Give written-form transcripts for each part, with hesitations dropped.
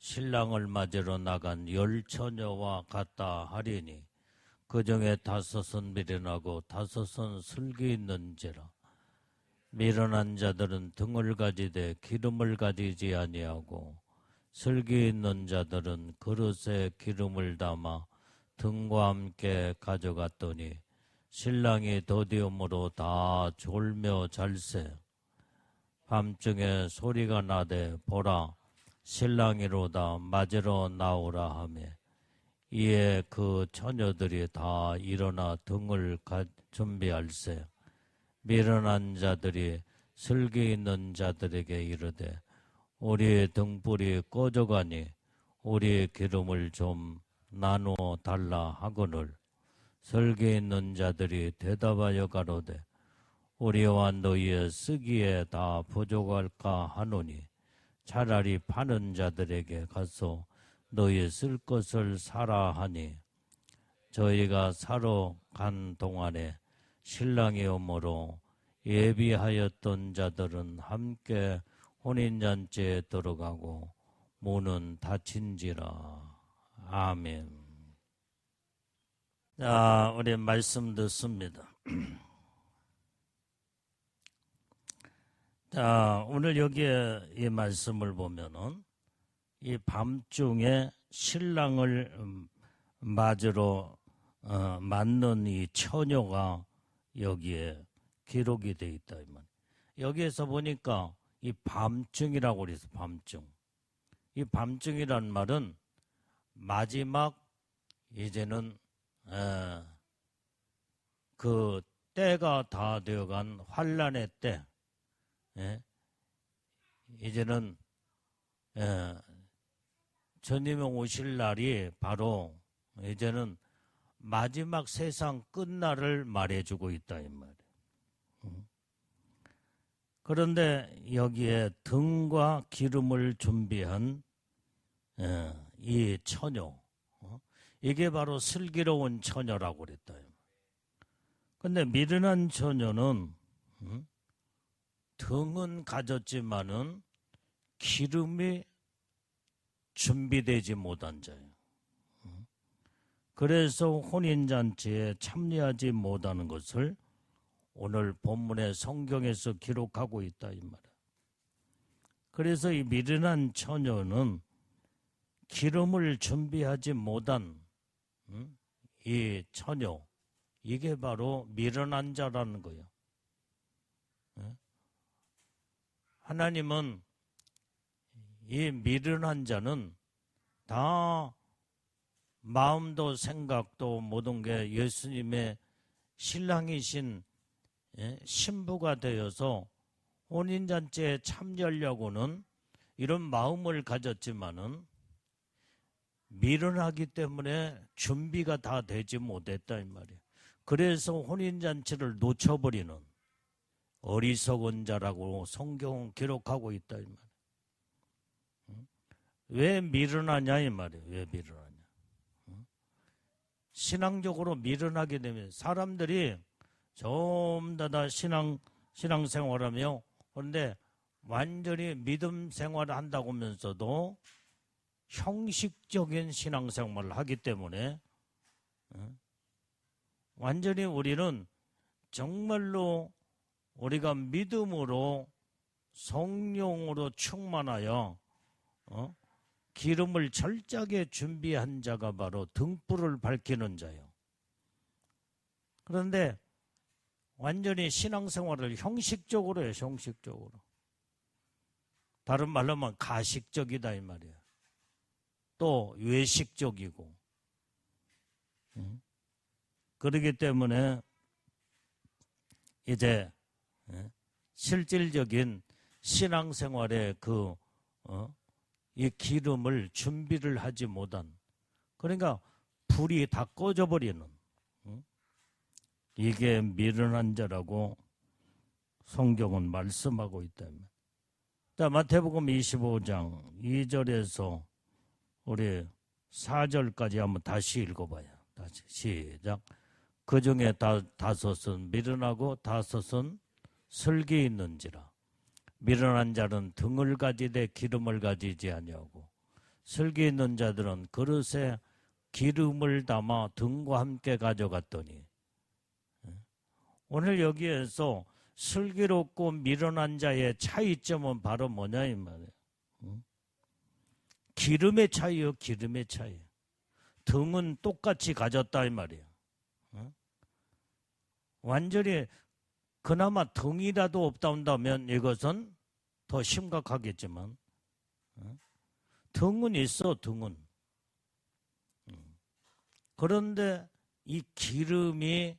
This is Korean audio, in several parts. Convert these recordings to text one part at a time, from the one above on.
신랑을 맞으러 나간 10처녀와 같다 하리니 그 중에 5은 미련하고 5은 슬기 있는지라. 미련한 자들은 등을 가지되 기름을 가지지 아니하고 슬기 있는 자들은 그릇에 기름을 담아 등과 함께 가져갔더니 신랑이 더디움으로 다 졸며 잘세. 밤중에 소리가 나되 보라 신랑이로다 맞으러 나오라 하며 이에 그 처녀들이 다 일어나 등을 준비할세. 미련한 자들이 슬기 있는 자들에게 이르되 우리의 등불이 꺼져가니 우리의 기름을 좀 나누어 달라 하거늘 슬기 있는 자들이 대답하여 가로되 우리와 너희의 쓰기에 다 부족할까 하노니 차라리 파는 자들에게 가서 너희 쓸 것을 사라 하니 저희가 사러 간 동안에 신랑이 오므로 예비하였던 자들은 함께 혼인잔치에 들어가고 문은 닫힌지라. 아멘. 자, 우리 말씀 듣습니다. 자, 오늘 여기에 이 말씀을 보면은 이 밤중에 신랑을 맞으러 맞는 이 처녀가 여기에 기록이 되어 있다. 여기에서 보니까 이 밤중이라고 그래서 밤중. 이 밤중이란 말은 마지막 이제는 그 때가 다 되어간 환란의 때. 이제는 주님이 오실 날이 바로 이제는 마지막 세상 끝날을 말해주고 있다 이 말이에요. 그런데 여기에 등과 기름을 준비한 이 처녀, 이게 바로 슬기로운 처녀라고 그랬다. 근데 미련한 처녀는 등은 가졌지만은 기름이 준비되지 못한 자예요. 그래서 혼인잔치에 참여하지 못하는 것을 오늘 본문의 성경에서 기록하고 있다 이 말이에요. 그래서 이 미련한 처녀는 기름을 준비하지 못한 이 처녀, 이게 바로 미련한 자라는 거예요. 하나님은 이 미련한 자는 다 마음도 생각도 모든 게 예수님의 신랑이신 신부가 되어서 혼인잔치에 참여하려고는 이런 마음을 가졌지만은 미련하기 때문에 준비가 다 되지 못했다 이 말이에요. 그래서 혼인잔치를 놓쳐버리는 어리석은 자라고 성경은 기록하고 있다 이 말이에요. 왜 미련하냐 이 말이에요. 왜 미련하냐. 신앙적으로 미련하게 되면 사람들이 전부 다 신앙생활하며 그런데 완전히 믿음 생활을 한다고 하면서도 형식적인 신앙생활을 하기 때문에 완전히 우리는 정말로 우리가 믿음으로 성령으로 충만하여 기름을 철저하게 준비한 자가 바로 등불을 밝히는 자예요. 그런데 완전히 신앙생활을 형식적으로 해요. 형식적으로. 다른 말로 하면 가식적이다 이 말이에요. 또 외식적이고. 그렇기 때문에 이제 실질적인 신앙생활의 이 기름을 준비를 하지 못한, 그러니까 불이 다 꺼져버리는 이게 미련한 자라고 성경은 말씀하고 있다. 자, 마태복음 25장 2절에서 우리 4절까지 한번 다시 읽어봐요. 다시 시작. 그 중에 5은 미련하고 5은 슬기 있는지라. 미련한 자는 등을 가지되 기름을 가지지 아니하고 슬기 있는 자들은 그릇에 기름을 담아 등과 함께 가져갔더니, 오늘 여기에서 슬기롭고 미련한 자의 차이점은 바로 뭐냐 이 말이에요. 기름의 차이요, 기름의 차이. 등은 똑같이 가졌다 이 말이에요. 완전히 그나마 등이라도 없다 온다면 이것은 더 심각하겠지만, 등은 있어, 등은. 그런데 이 기름이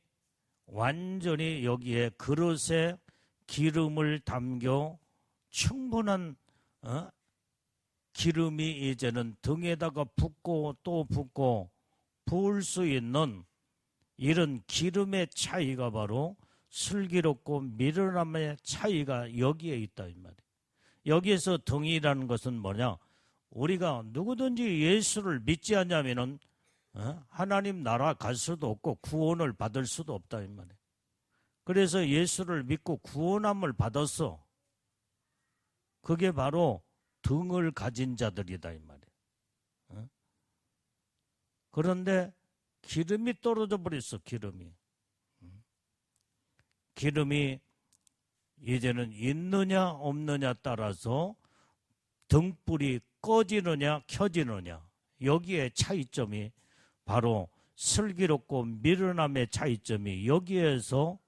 완전히 여기에 그릇에 기름을 담겨 충분한 기름이 이제는 등에다가 붓고 또 붓고 부을 수 있는 이런 기름의 차이가 바로 슬기롭고 미련함의 차이가 여기에 있다 이 말이에요. 여기에서 등이라는 것은 뭐냐? 우리가 누구든지 예수를 믿지 않냐면은 하나님 나라 갈 수도 없고 구원을 받을 수도 없다 이 말이에요. 그래서 예수를 믿고 구원함을 받았어. 그게 바로 등을 가진 자들이다 이 말이에요. 그런데 기름이 떨어져 버렸어. 기름이 이제는 있느냐 없느냐 따라서 등불이 꺼지느냐 켜지느냐, 여기에 차이점이 바로 슬기롭고 미련함의 차이점이 여기에서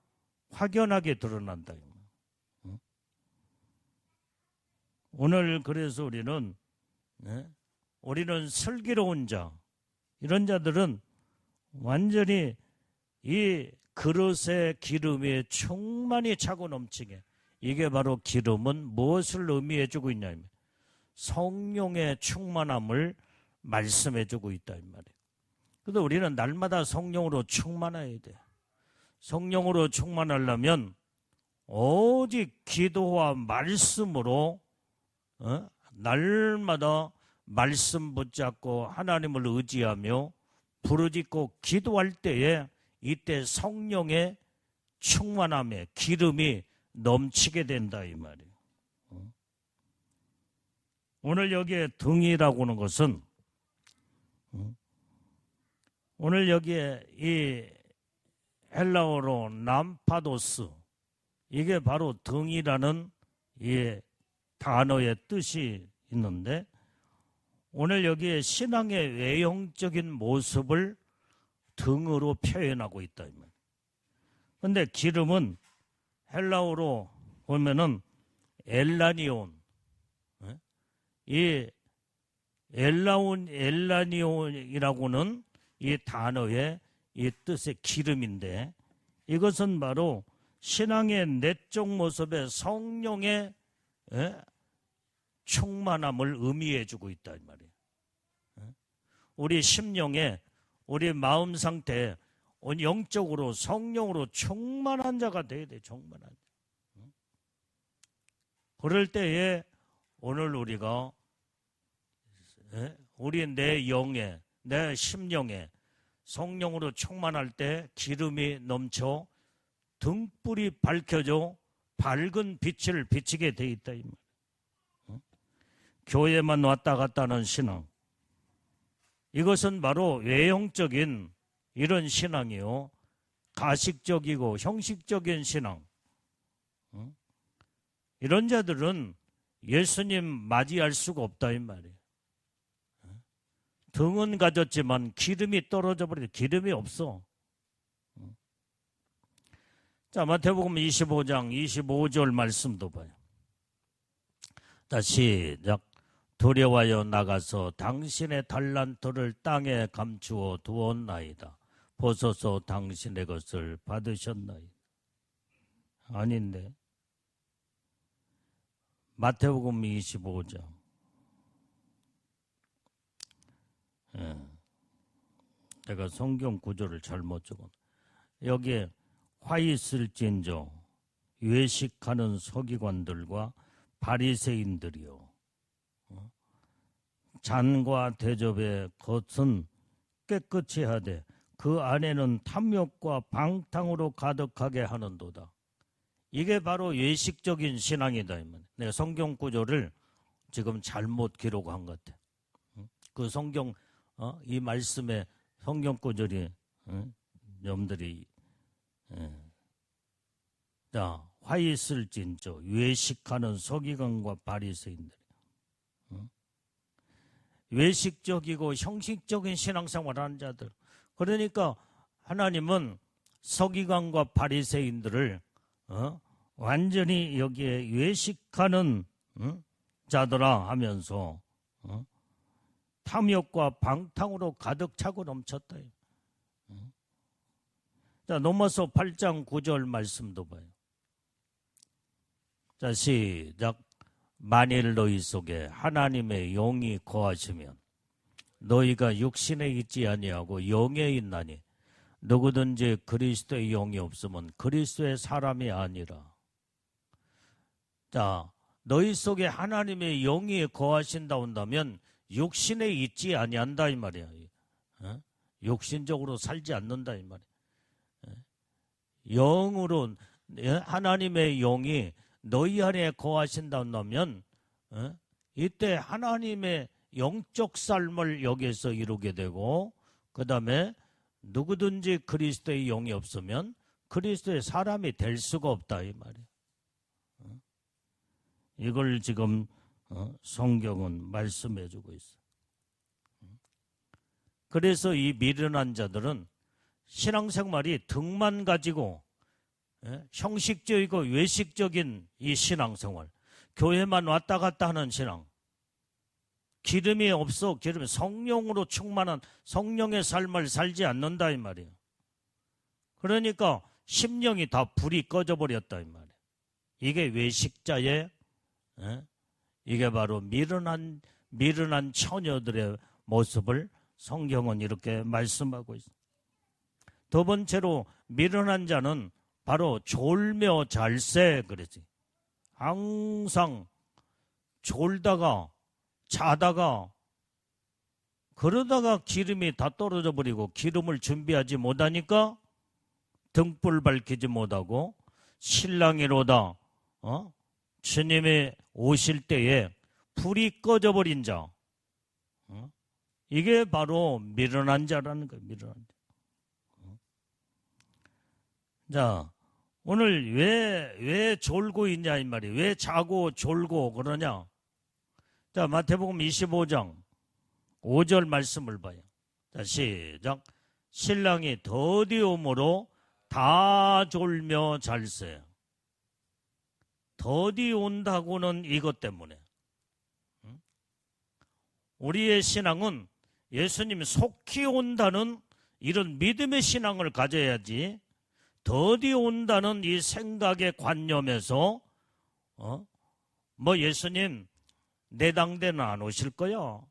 확연하게 드러난다. 오늘 그래서 우리는 슬기로운 자, 이런 자들은 완전히 이 그릇에 기름이 충만히 차고 넘치게, 이게 바로 기름은 무엇을 의미해 주고 있냐면 성령의 충만함을 말씀해 주고 있다 이 말이에요. 그래서 우리는 날마다 성령으로 충만해야 돼. 성령으로 충만하려면 오직 기도와 말씀으로 날마다 말씀 붙잡고 하나님을 의지하며 부르짖고 기도할 때에 이때 성령의 충만함에 기름이 넘치게 된다 이 말이에요. 오늘 여기에 등이라고 하는 것은, 오늘 여기에 이 헬라어로 남파도스, 이게 바로 등이라는 이 단어의 뜻이 있는데, 오늘 여기에 신앙의 외형적인 모습을 등으로 표현하고 있다. 그런데 기름은 헬라어로 보면은 엘라니온, 이 엘라니온이라고는 이 단어의 이 뜻의 기름인데, 이것은 바로 신앙의 내적 모습의 성령의 충만함을 의미해 주고 있다 이 말이에요. 우리 심령에, 우리 마음 상태에 영적으로 성령으로 충만한 자가 돼야 돼. 충만한 자. 그럴 때에 오늘 우리가 우리 내 영에, 내 심령에 성령으로 충만할 때 기름이 넘쳐 등불이 밝혀져 밝은 빛을 비치게 돼 있다 이 말이에요. 교회만 왔다 갔다 하는 신앙, 이것은 바로 외형적인 이런 신앙이요, 가식적이고 형식적인 신앙, 이런 자들은 예수님 맞이할 수가 없다 이 말이에요. 등은 가졌지만 기름이 떨어져 버려. 기름이 없어. 자, 마태복음 25장 25절 말씀도 봐요. 다시 시작. 두려워하여 나가서 당신의 달란트를 땅에 감추어 두었나이다. 벗어서 당신의 것을 받으셨나이다. 아닌데. 마태복음 25장. 내가 성경 구조를 잘못 적었네. 여기에 화 있을진저 외식하는 서기관들과 바리새인들이요, 잔과 대접의 것은 깨끗이 하되 그 안에는 탐욕과 방탕으로 가득하게 하는도다. 이게 바로 외식적인 신앙이다. 내가 성경 구조를 지금 잘못 기록한 것 같아. 그 성경 이 말씀에 성경 구절이 여러분들이 자, 화 있을진저 외식하는 서기관과 바리새인들. 외식적이고 형식적인 신앙생활하는 자들. 그러니까 하나님은 서기관과 바리새인들을 완전히 여기에 외식하는 자들아 하면서 탐욕과 방탕으로 가득 차고 넘쳤다. 자, 넘어서 8장 9절 말씀도 봐요. 자, 시작. 만일 너희 속에 하나님의 영이 거하시면 너희가 육신에 있지 아니하고 영에 있나니 누구든지 그리스도의 영이 없으면 그리스도의 사람이 아니라. 자, 너희 속에 하나님의 영이 거하신다 온다면 육신에 있지 아니한다 이 말이야. 육신적으로 살지 않는다 이 말이야. 영으로 하나님의 영이 너희 안에 거하신다 온다면 이때 하나님의 영적 삶을 여기에서 이루게 되고, 그 다음에 누구든지 그리스도의 영이 없으면 그리스도의 사람이 될 수가 없다 이 말이에요. 이걸 지금 성경은 말씀해 주고 있어요. 그래서 이 미련한 자들은 신앙생활이 등만 가지고 형식적이고 외식적인 이 신앙생활, 교회만 왔다 갔다 하는 신앙, 기름이 없어 기름이 성령으로 충만한 성령의 삶을 살지 않는다 이 말이에요. 그러니까 심령이 다 불이 꺼져버렸다 이 말이에요. 이게 외식자의 이게 바로 미련한 처녀들의 모습을 성경은 이렇게 말씀하고 있습니다. 두 번째로 미련한 자는 바로 졸며 잘세 그러지. 항상 졸다가 자다가 그러다가 기름이 다 떨어져 버리고 기름을 준비하지 못하니까 등불 밝히지 못하고 신랑이로다 주님이 오실 때에 불이 꺼져 버린 자, 이게 바로 미련한 자라는 거예요. 미련한 자. 자, 오늘 왜 졸고 있냐 이 말이에요. 왜 자고 졸고 그러냐. 자, 마태복음 25장 5절 말씀을 봐요. 자, 시작. 신랑이 더디 오므로 다 졸며 잘세. 더디 온다고는 이것 때문에. 우리의 신앙은 예수님이 속히 온다는 이런 믿음의 신앙을 가져야지, 더디 온다는 이 생각의 관념에서 뭐 예수님 내당대는 안 오실 거야.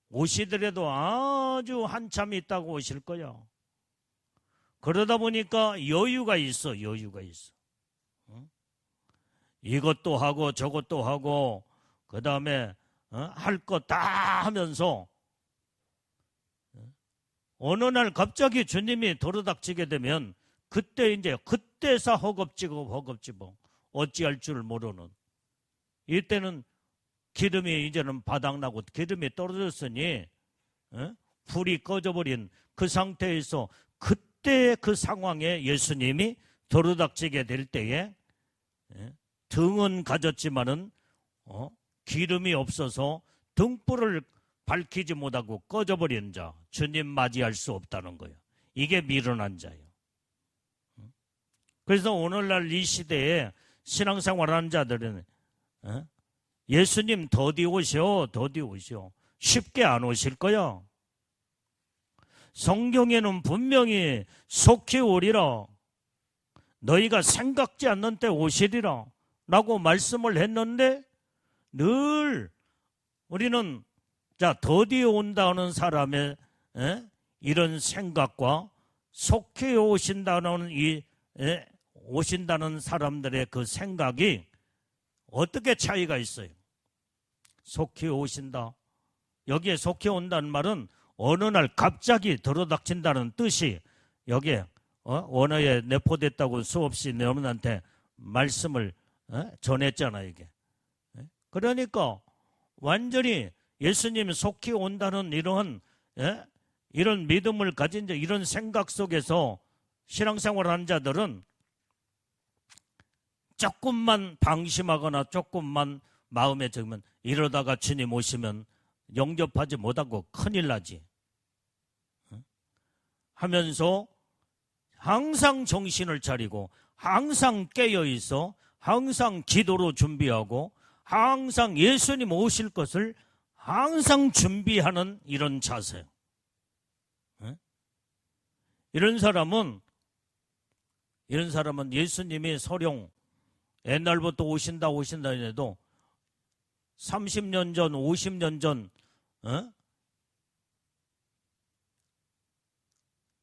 오시더라도 아주 한참 있다고 오실 거야. 그러다 보니까 여유가 있어. 이것도 하고 저것도 하고 그 다음에 할 거 다 하면서 어느 날 갑자기 주님이 도로닥치게 되면 그때서 허겁지겁 어찌할 줄 모르는, 이때는 기름이 이제는 바닥나고 기름이 떨어졌으니 불이 꺼져버린 그 상태에서 그때 그 상황에 예수님이 도로닥치게 될 때에 등은 가졌지만은 기름이 없어서 등불을 밝히지 못하고 꺼져버린 자, 주님 맞이할 수 없다는 거예요. 이게 미련한 자예요. 그래서 오늘날 이 시대에 신앙생활하는 자들은 예수님 더디 오셔 쉽게 안 오실 거야. 성경에는 분명히 속히 오리라, 너희가 생각지 않는 때 오시리라 라고 말씀을 했는데, 늘 우리는 더디 온다는 사람의 이런 생각과 속히 오신다는 오신다는 사람들의 그 생각이 어떻게 차이가 있어요? 속히 오신다, 여기에 속히 온다는 말은 어느 날 갑자기 들어닥친다는 뜻이 여기에 언어에 내포됐다고 수없이 여러분한테 말씀을 전했잖아요. 이게 그러니까 완전히 예수님이 속히 온다는 이런 이런 믿음을 가진 자, 이런 생각 속에서 신앙생활하는 자들은 조금만 방심하거나 조금만 마음에 적으면 이러다가 주님 오시면 영접하지 못하고 큰일 나지 하면서 항상 정신을 차리고 항상 깨어있어 항상 기도로 준비하고 항상 예수님 오실 것을 항상 준비하는 이런 자세. 이런 사람은 예수님이 서령 옛날부터 오신다 해도 30년 전, 50년 전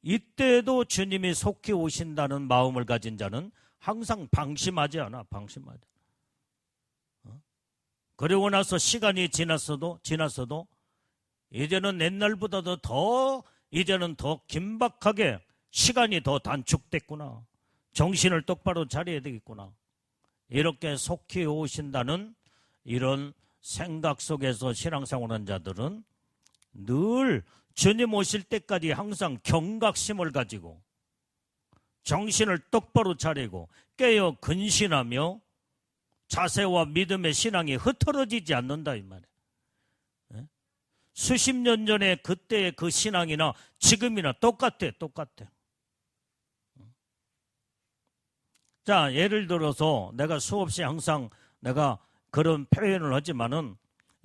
이때도 주님이 속히 오신다는 마음을 가진 자는 항상 방심하지 않아. 방심하지. 그리고 나서 시간이 지났어도 이제는 옛날보다도 이제는 더 긴박하게 시간이 더 단축됐구나. 정신을 똑바로 차려야 되겠구나. 이렇게 속히 오신다는 이런 생각 속에서 신앙생활하는 자들은 늘 주님 오실 때까지 항상 경각심을 가지고 정신을 똑바로 차리고 깨어 근신하며 자세와 믿음의 신앙이 흐트러지지 않는다 이 말이에요. 수십 년 전에 그때의 그 신앙이나 지금이나 똑같아. 자, 예를 들어서 내가 수없이 항상 내가 그런 표현을 하지만은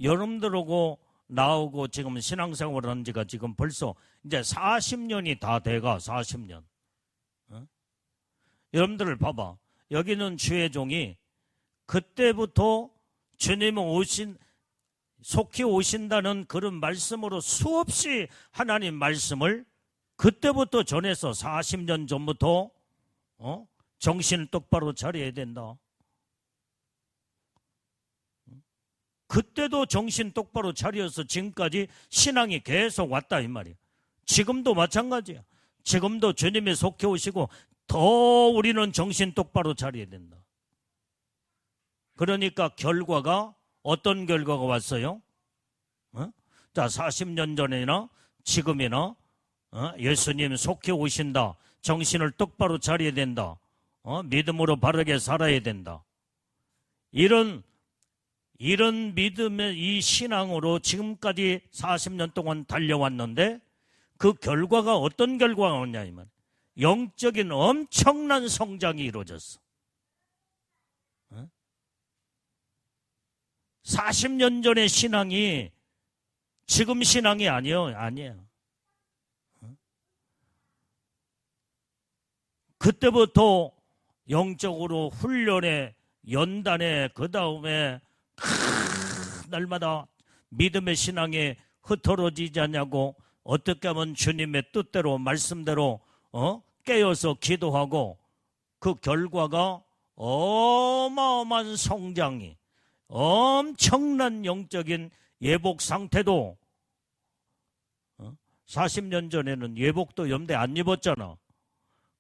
여러분들하고 나오고 지금 신앙생활을 한 지가 지금 벌써 이제 40년이 다 돼가 40년. 여러분들을 봐봐. 여기는 주의 종이 그때부터 주님은 속히 오신다는 그런 말씀으로 수없이 하나님 말씀을 그때부터 전해서 40년 전부터 정신을 똑바로 차려야 된다. 그때도 정신 똑바로 차려서 지금까지 신앙이 계속 왔다 이 말이에요. 지금도 마찬가지야. 지금도 주님이 속해 오시고 더 우리는 정신 똑바로 차려야 된다. 그러니까 결과가 어떤 결과가 왔어요? 자, 40년 전이나 지금이나 예수님 속해 오신다. 정신을 똑바로 차려야 된다. 믿음으로 바르게 살아야 된다. 이런 믿음의 이 신앙으로 지금까지 40년 동안 달려왔는데 그 결과가 어떤 결과가 오냐 이만 영적인 엄청난 성장이 이루어졌어. 40년 전의 신앙이 지금 신앙이 아니에요. 그때부터 영적으로 훈련에 연단에 그 다음에 날마다 믿음의 신앙이 흐트러지지 않냐고 어떻게 하면 주님의 뜻대로 말씀대로 깨어서 기도하고 그 결과가 어마어마한 성장이 엄청난 영적인 예복 상태도 40년 전에는 예복도 염대 안 입었잖아.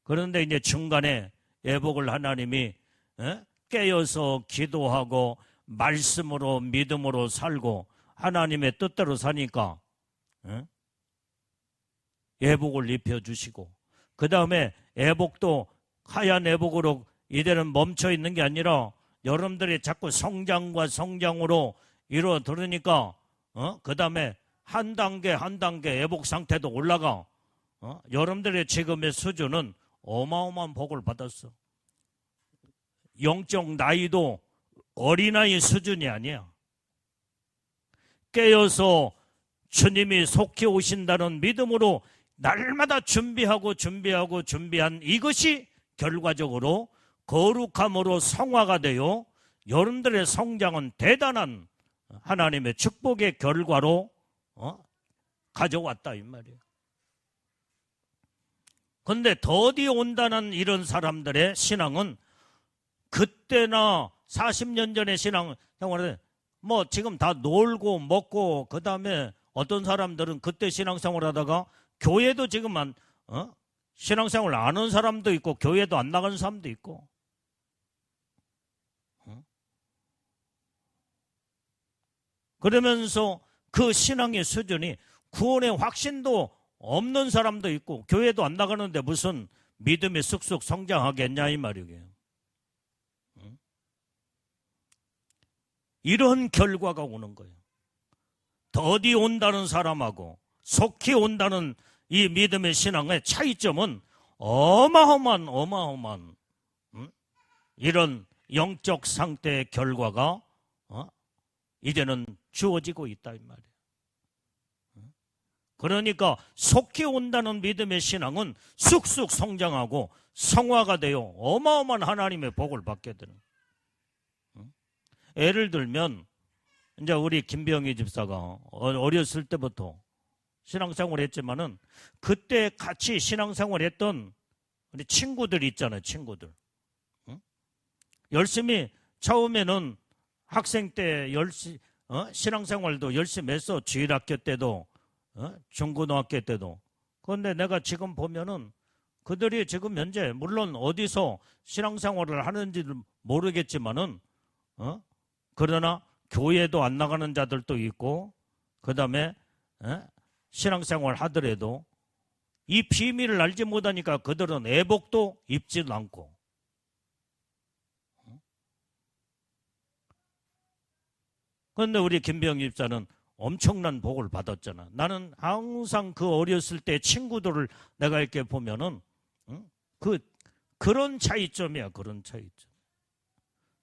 그런데 이제 중간에 예복을 하나님이 깨어서 기도하고 말씀으로 믿음으로 살고 하나님의 뜻대로 사니까 예복을 입혀주시고 그 다음에 예복도 하얀 예복으로 이제는 멈춰 있는 게 아니라 여러분들이 자꾸 성장과 성장으로 이루어 들으니까 그 다음에 한 단계 예복 상태도 올라가. 여러분들의 지금의 수준은 어마어마한 복을 받았어. 영적 나이도 어린아이 수준이 아니야. 깨어서 주님이 속히 오신다는 믿음으로 날마다 준비한 이것이 결과적으로 거룩함으로 성화가 되어 여러분들의 성장은 대단한 하나님의 축복의 결과로 가져왔다 이 말이에요. 그런데 더디 온다는 이런 사람들의 신앙은 그때나 40년 전의 신앙생활에 뭐 지금 다 놀고 먹고 그 다음에 어떤 사람들은 그때 신앙생활 하다가 교회도 지금 신앙생활 안 하는 사람도 있고 교회도 안 나가는 사람도 있고 그러면서 그 신앙의 수준이 구원의 확신도 없는 사람도 있고 교회도 안 나가는데 무슨 믿음이 쑥쑥 성장하겠냐 이 말이에요. 이런 결과가 오는 거예요. 더디 온다는 사람하고 속히 온다는 이 믿음의 신앙의 차이점은 어마어마한 이런 영적 상태의 결과가 이제는 주어지고 있다 이 말이에요. 그러니까 속히 온다는 믿음의 신앙은 쑥쑥 성장하고 성화가 되어 어마어마한 하나님의 복을 받게 되는. 예를 들면 이제 우리 김병희 집사가 어렸을 때부터 신앙생활을 했지만은 그때 같이 신앙생활을 했던 우리 친구들 있잖아요. 친구들. 열심히 처음에는 학생 때 신앙생활도 열심히 했어. 주일학교 때도 중고등학교 때도. 그런데 내가 지금 보면은 그들이 지금 현재 물론 어디서 신앙생활을 하는지는 모르겠지만은 그러나 교회도 안 나가는 자들도 있고 그 다음에 신앙생활 하더라도 이 비밀을 알지 못하니까 그들은 애복도 입지도 않고 그런데 우리 김병희 집사는 엄청난 복을 받았잖아. 나는 항상 그 어렸을 때 친구들을 내가 이렇게 보면은 그런 차이점이야. 그런 차이점.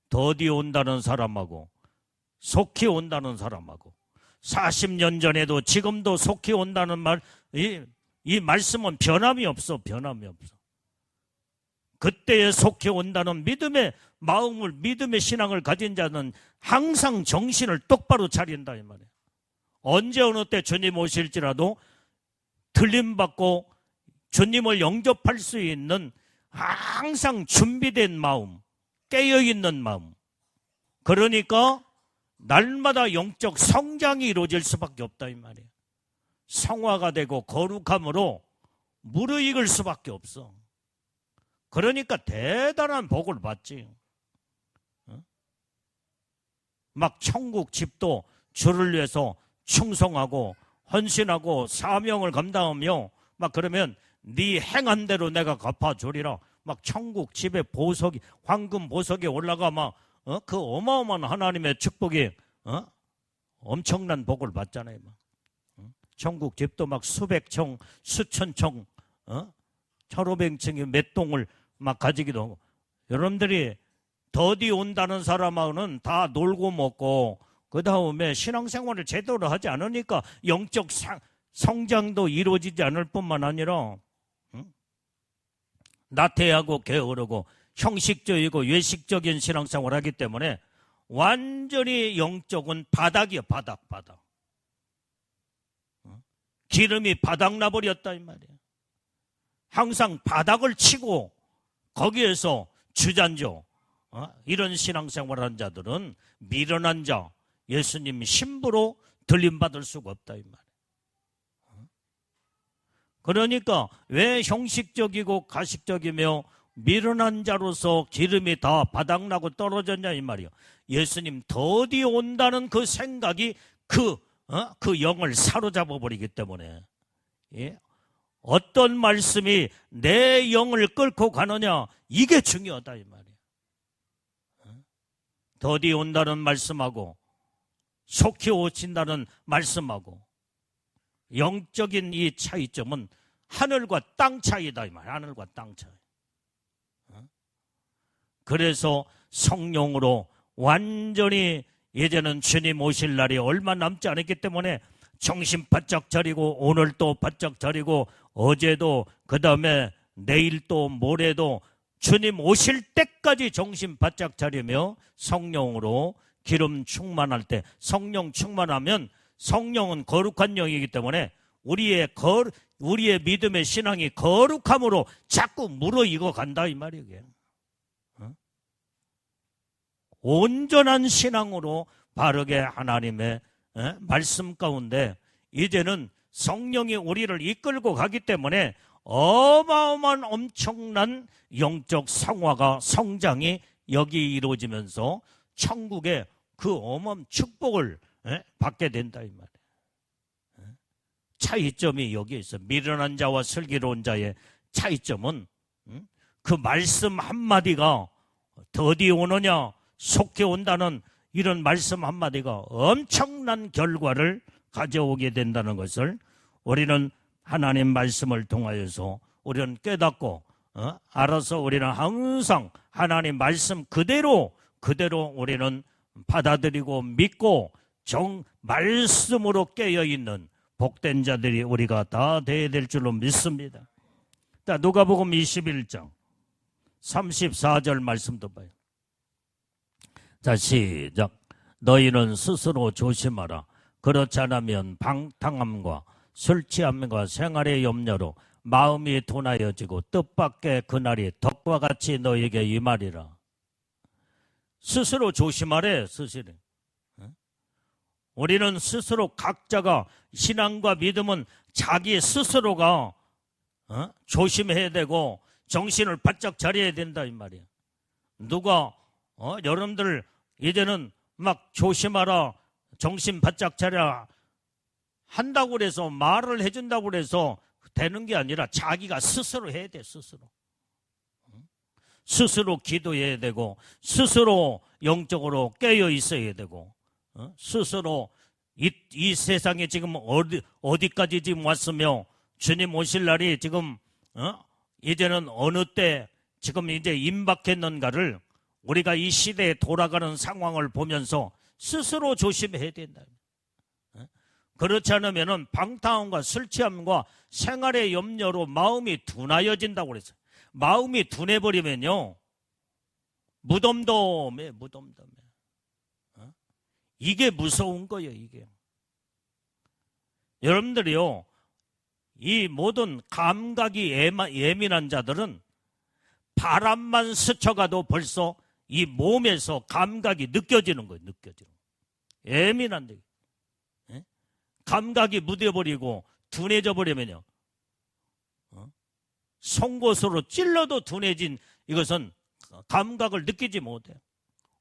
더디 온다는 사람하고 속히 온다는 사람하고 40년 전에도 지금도 속히 온다는 말, 이 말씀은 변함이 없어. 변함이 없어. 그때에 속히 온다는 믿음의 마음을, 믿음의 신앙을 가진 자는 항상 정신을 똑바로 차린다 이 말이에요. 언제 어느 때 주님 오실지라도 들림받고 주님을 영접할 수 있는 항상 준비된 마음, 깨어있는 마음. 그러니까 날마다 영적 성장이 이루어질 수밖에 없다 이 말이에요. 성화가 되고 거룩함으로 무르익을 수밖에 없어. 그러니까 대단한 복을 받지. 막 천국 집도 주를 위해서 충성하고 헌신하고 사명을 감당하며 막 그러면 네 행한 대로 내가 갚아주리라. 막 천국 집에 보석이 황금 보석에 올라가 막 그 어마어마한 하나님의 축복이 엄청난 복을 받잖아요. 막. 천국 집도 막 수백 층, 수천 층, 1500층의 몇 동을 막 가지기도 하고. 여러분들이 더디 온다는 사람하고는 다 놀고 먹고 그 다음에 신앙생활을 제대로 하지 않으니까 영적 성장도 이루어지지 않을 뿐만 아니라 나태하고 게으르고 형식적이고 외식적인 신앙생활을 하기 때문에 완전히 영적은 바닥이야. 바닥. 기름이 바닥나버렸다 이 말이에요. 항상 바닥을 치고 거기에서 주저앉아. 이런 신앙생활을 하는 자들은 미련한 자, 예수님 신부로 들림받을 수가 없다 이 말이에요. 그러니까 왜 형식적이고 가식적이며 미련한 자로서 기름이 다 바닥나고 떨어졌냐 이 말이에요. 예수님 더디 온다는 그 생각이 그 영을 사로잡아 버리기 때문에 어떤 말씀이 내 영을 끌고 가느냐 이게 중요하다 이 말이에요. 더디 온다는 말씀하고 속히 오신다는 말씀하고 영적인 이 차이점은 하늘과 땅 차이다 이 말이에요. 하늘과 땅 차이. 그래서 성령으로 완전히 이제는 주님 오실 날이 얼마 남지 않았기 때문에 정신 바짝 차리고 오늘 또 바짝 차리고 어제도 그 다음에 내일 또 모레도 주님 오실 때까지 정신 바짝 차리며 성령으로 기름 충만할 때 성령 충만하면 성령은 거룩한 영이기 때문에 우리의 믿음의 신앙이 거룩함으로 자꾸 무르익어 간다 이 말이에요. 온전한 신앙으로 바르게 하나님의 말씀 가운데 이제는 성령이 우리를 이끌고 가기 때문에 어마어마한 엄청난 영적 성화가 성장이 여기 이루어지면서 천국의 그 어마어마한 축복을 받게 된다 이 말이에요. 차이점이 여기에 있어. 미련한 자와 슬기로운 자의 차이점은 그 말씀 한마디가 더디 오느냐 속히 온다는 이런 말씀 한마디가 엄청난 결과를 가져오게 된다는 것을 우리는 하나님 말씀을 통하여서 우리는 깨닫고 알아서 우리는 항상 하나님 말씀 그대로 우리는 받아들이고 믿고 말씀으로 깨어있는 복된 자들이 우리가 다 되어야 될 줄로 믿습니다. 자, 누가복음 21장 34절 말씀도 봐요. 자, 시작. 너희는 스스로 조심하라. 그렇지 않으면 방탕함과 술 취함과 생활의 염려로 마음이 둔하여지고 뜻밖의 그날이 덕과 같이 너희에게 임하리라. 스스로 조심하래. 스스로. 우리는 스스로 각자가 신앙과 믿음은 자기 스스로가 조심해야 되고 정신을 바짝 차려야 된다 이 말이야. 누가 여러분들 이제는 막 조심하라, 정신 바짝 차려 한다고 그래서 말을 해준다고 그래서 되는 게 아니라 자기가 스스로 해야 돼. 스스로 기도해야 되고 스스로 영적으로 깨어 있어야 되고 스스로 이 세상에 지금 어디까지 지금 왔으며 주님 오실 날이 지금 이제는 어느 때 지금 이제 임박했는가를 우리가 이 시대에 돌아가는 상황을 보면서 스스로 조심해야 된다. 그렇지 않으면 방탕함과 술 취함과 생활의 염려로 마음이 둔하여진다고 그랬어요. 마음이 둔해버리면요 무덤덤해. 이게 무서운 거예요. 이게 여러분들이요 이 모든 감각이 예민한 자들은 바람만 스쳐가도 벌써 이 몸에서 감각이 느껴지는 거예요. 예민한데 감각이 묻어버리고 둔해져 버리면요 송곳으로 찔러도 둔해진 이것은 감각을 느끼지 못해요.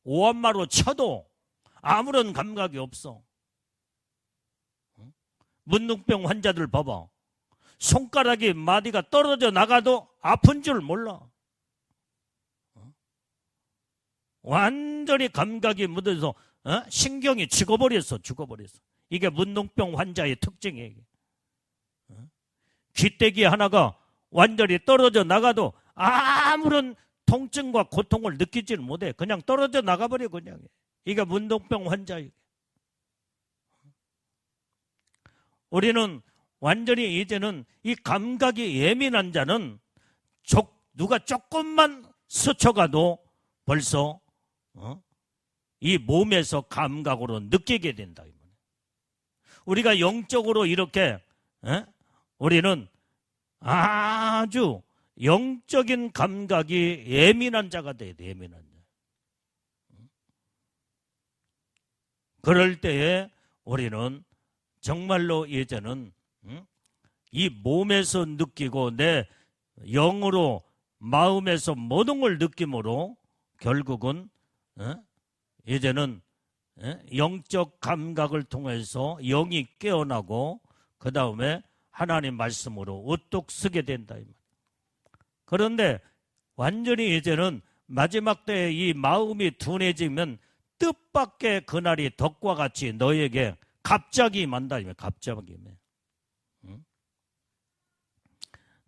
오한마로 쳐도 아무런 감각이 없어. 문둥병 환자들 봐봐. 손가락이 마디가 떨어져 나가도 아픈 줄 몰라. 완전히 감각이 묻어서 신경이 죽어버렸어. 이게 문둥병 환자의 특징이에요. 귀때기 하나가 완전히 떨어져 나가도 아무런 통증과 고통을 느끼지는 못해. 그냥 떨어져 나가버려 그냥. 이게 문둥병 환자예요. 우리는 완전히 이제는 이 감각이 예민한 자는 누가 조금만 스쳐가도 벌써 이 몸에서 감각으로 느끼게 된다. 우리가 영적으로 이렇게 우리는 아주 영적인 감각이 예민한 자가 돼야 돼. 예민한 자. 그럴 때에 우리는 정말로 이제는 이 몸에서 느끼고 내 영으로 마음에서 모든 걸 느낌으로 결국은 이제는 영적 감각을 통해서 영이 깨어나고 그 다음에 하나님 말씀으로 우뚝 서게 된다. 그런데 완전히 이제는 마지막 때에 이 마음이 둔해지면 뜻밖의 그날이 덕과 같이 너에게 갑자기 임한다. 갑자기 임해.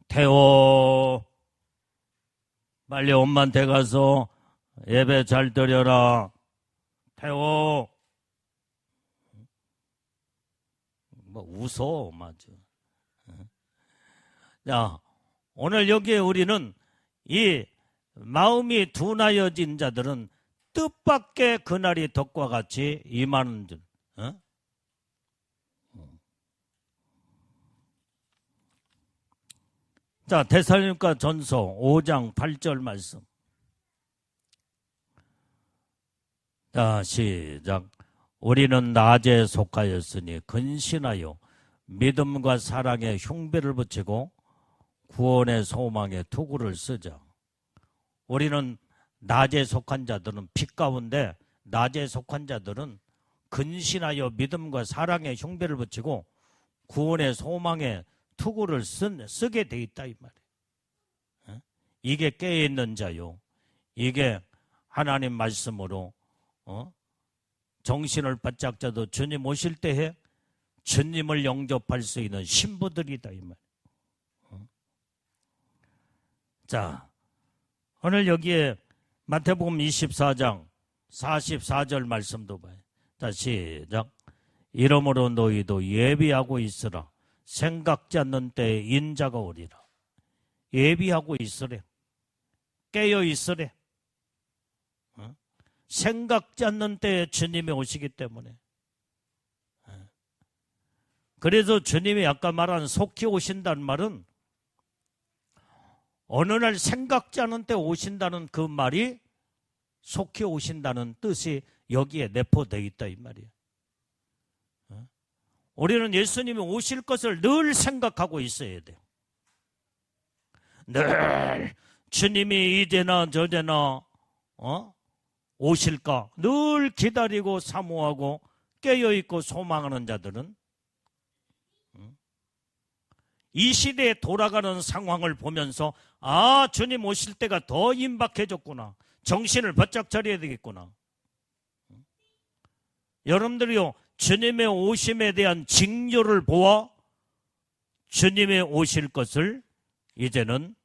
태호 빨리 엄마한테 가서 예배 잘 드려라. 태호 뭐 웃어 맞아. 자, 오늘 여기에 우리는 이 마음이 둔하여진 자들은 뜻밖의 그날이 덕과 같이 임하는 줄. 자, 데살로니가 전서 5장 8절 말씀. 자, 시작. 우리는 낮에 속하였으니 근신하여 믿음과 사랑에 흉배를 붙이고 구원의 소망에 투구를 쓰자. 우리는 낮에 속한 자들은 빛 가운데 낮에 속한 자들은 근신하여 믿음과 사랑에 흉배를 붙이고 구원의 소망에 투구를 쓰게 돼 있다 이 말이에요. 이게 깨어있는 자요. 이게 하나님 말씀으로 정신을 바짝 잡도 주님 오실 때에 주님을 영접할 수 있는 신부들이다 이 말이에요. 자, 오늘 여기에 마태복음 24장 44절 말씀도 봐요. 자, 시작. 이러므로 너희도 예비하고 있으라. 생각지 않는 때에 인자가 오리라. 예비하고 있으래. 깨어 있으래. 생각지 않는 때에 주님이 오시기 때문에. 그래서 주님이 아까 말한 속히 오신다는 말은 어느 날 생각지 않은 때 오신다는 그 말이 속히 오신다는 뜻이 여기에 내포되어 있다 이 말이에요. 우리는 예수님이 오실 것을 늘 생각하고 있어야 돼요. 늘 주님이 이제나 저제나 오실까 늘 기다리고 사모하고 깨어있고 소망하는 자들은 이 시대에 돌아가는 상황을 보면서 아, 주님 오실 때가 더 임박해졌구나. 정신을 바짝 차려야 되겠구나. 여러분들이요, 주님의 오심에 대한 징조를 보아 주님의 오실 것을 이제는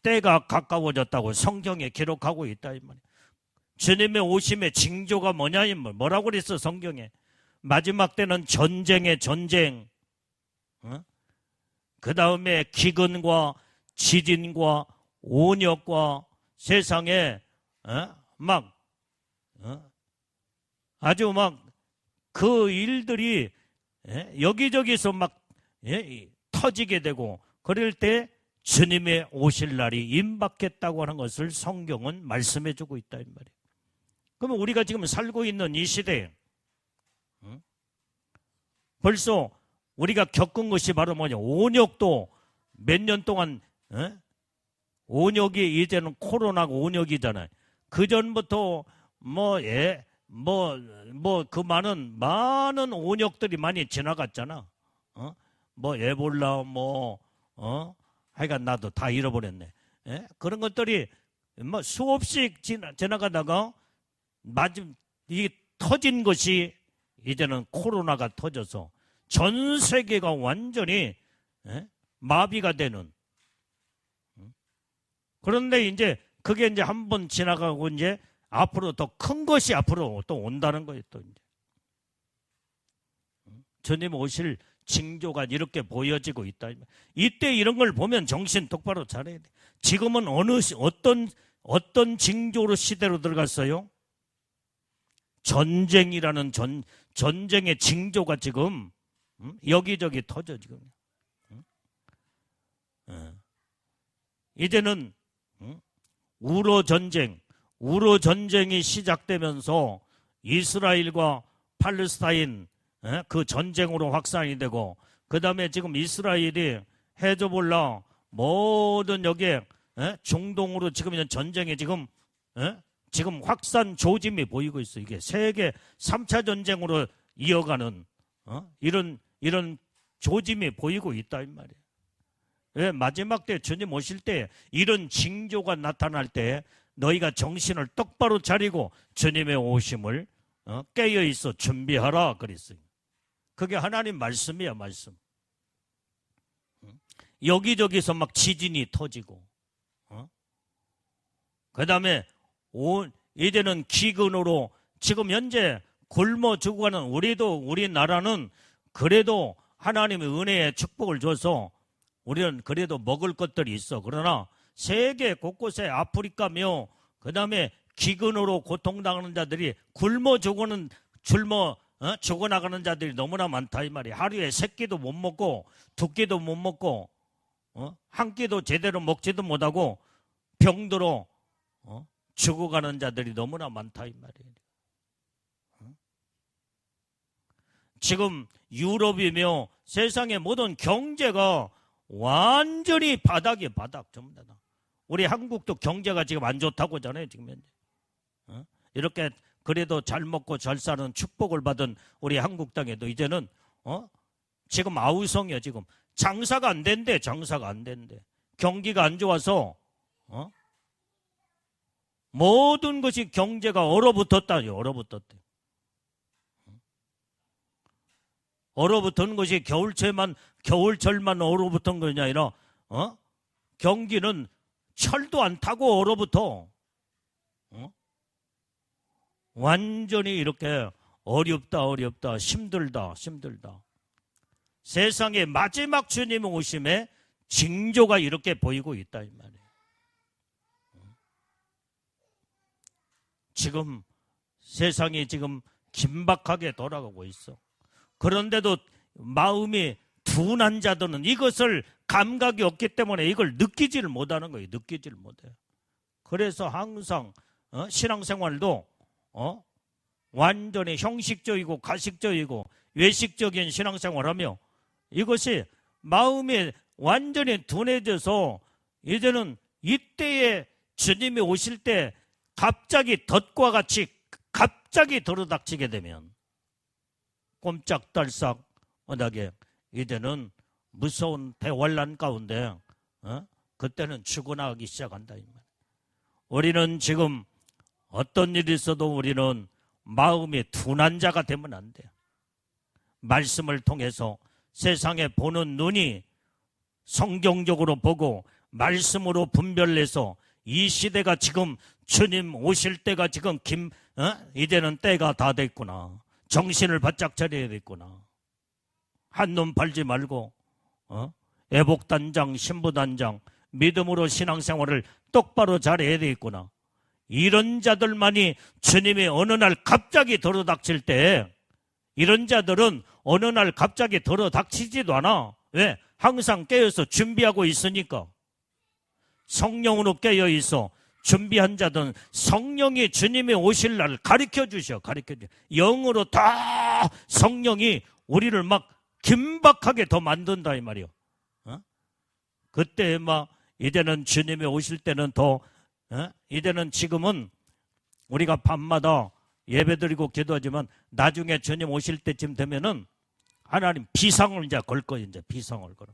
때가 가까워졌다고 성경에 기록하고 있다 이 말이에요. 주님의 오심의 징조가 뭐냐, 뭐라고 그랬어 성경에. 마지막 때는 전쟁의 전쟁, 그 다음에 기근과 지진과 온역과 세상에 아주 막 그 일들이 여기저기서 막 터지게 되고 그럴 때 주님의 오실 날이 임박했다고 하는 것을 성경은 말씀해 주고 있다 이 말이에요. 그러면 우리가 지금 살고 있는 이 시대에 벌써 우리가 겪은 것이 바로 뭐냐, 온역도 몇 년 동안 온역이 이제는 코로나가 온역이잖아요. 그 전부터 그 많은 온역들이 많이 지나갔잖아. 에볼라 하여간 나도 다 잃어버렸네. 그런 것들이 수없이 지나가다가 이게 터진 것이 이제는 코로나가 터져서 전 세계가 완전히 마비가 되는. 그런데 이제 그게 이제 한번 지나가고 이제 앞으로 더 큰 것이 앞으로 또 온다는 거예요. 또 이제 주님 오실 징조가 이렇게 보여지고 있다. 이때 이런 걸 보면 정신 똑바로 차려야 돼. 지금은 어떤 징조로 시대로 들어갔어요? 전쟁이라는 전쟁의 징조가 지금 여기저기 터져 지금. 이제는 우로 전쟁이 시작되면서 이스라엘과 팔레스타인 그 전쟁으로 확산이 되고, 그 다음에 지금 이스라엘이 헤즈볼라 모든 여기에 중동으로 지금 전쟁이 지금 확산 조짐이 보이고 있어요. 이게 세계 3차 전쟁으로 이어가는 이런 조짐이 보이고 있다 이 말이에요. 왜? 마지막 때 주님 오실 때 이런 징조가 나타날 때 너희가 정신을 똑바로 차리고 주님의 오심을 깨어 있어 준비하라 그랬어요. 그게 하나님 말씀이야, 말씀. 여기저기서 막 지진이 터지고, 그 다음에 이제는 기근으로 지금 현재 굶어 죽어가는 우리나라는 그래도 하나님의 은혜의 축복을 줘서 우리는 그래도 먹을 것들이 있어. 그러나 세계 곳곳에 아프리카며 그 다음에 기근으로 고통당하는 자들이 굶어 죽어나가는 자들이 너무나 많다 이 말이야. 하루에 세 끼도 못 먹고 두 끼도 못 먹고 한 끼도 제대로 먹지도 못하고 병들어 죽어가는 자들이 너무나 많다 이 말이에요. 지금 유럽이며 세상의 모든 경제가 완전히 바닥이에요. 바닥 전부 다. 우리 한국도 경제가 지금 안 좋다고 하잖아요. 지금 현재. 이렇게 그래도 잘 먹고 잘 사는 축복을 받은 우리 한국 땅에도 이제는 지금 아우성이야. 지금 장사가 안 된대. 장사가 안 된대. 경기가 안 좋아서 모든 것이 경제가 얼어붙었다니. 얼어붙었대. 얼어붙은 것이 겨울철만 얼어붙은 것이 아니라 경기는 철도 안 타고 얼어붙어. 완전히 이렇게 어렵다, 힘들다. 세상의 마지막 주님 오심에 징조가 이렇게 보이고 있다 이 말이에요. 지금 세상이 지금 긴박하게 돌아가고 있어. 그런데도 마음이 둔한 자들은 이것을 감각이 없기 때문에 이걸 느끼지를 못하는 거예요. 느끼지를 못해요. 그래서 항상 신앙생활도 완전히 형식적이고 가식적이고 외식적인 신앙생활하며 이것이 마음이 완전히 둔해져서 이제는 이때에 주님이 오실 때 갑자기 덫과 같이 들어닥치게 되면 꼼짝달싹 못하게 이제는 무서운 대환란 가운데 그때는 죽어나가기 시작한다 이 말. 우리는 지금 어떤 일이 있어도 우리는 마음이 둔한 자가 되면 안 돼요. 말씀을 통해서 세상에 보는 눈이 성경적으로 보고 말씀으로 분별해서 이 시대가 지금 주님 오실 때가 지금 이제는 때가 다 됐구나. 정신을 바짝 차려야 됐구나. 한눈 팔지 말고 애복단장, 신부단장, 믿음으로 신앙생활을 똑바로 잘해야 되겠구나. 이런 자들만이 주님이 어느 날 갑자기 들어닥칠 때 이런 자들은 어느 날 갑자기 들어닥치지도 않아. 왜? 항상 깨어서 준비하고 있으니까. 성령으로 깨어 있어 준비한 자들은 성령이 주님이 오실 날 가르쳐 주셔. 영으로 다 성령이 우리를 막 긴박하게 더 만든다 이 말이요. 그때 막 이제는 주님이 오실 때는 더 이제는 지금은 우리가 밤마다 예배드리고 기도하지만 나중에 주님 오실 때쯤 되면은 하나님 비상을 이제 걸 거예요. 이제 비상을 걸어.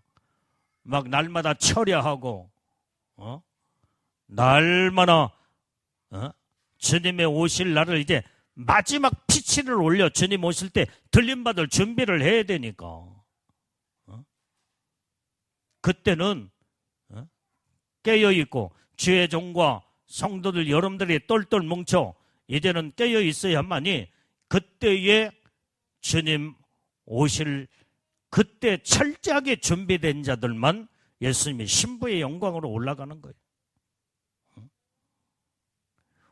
막 날마다 철야하고 날마다 주님의 오실 날을 이제 마지막 피치를 올려 주님 오실 때 들림받을 준비를 해야 되니까 그때는 깨어있고 주의 종과 성도들 여러분들이 똘똘 뭉쳐 이제는 깨어 있어야만이 그때에 주님 오실 그때 철저하게 준비된 자들만 예수님의 신부의 영광으로 올라가는 거예요.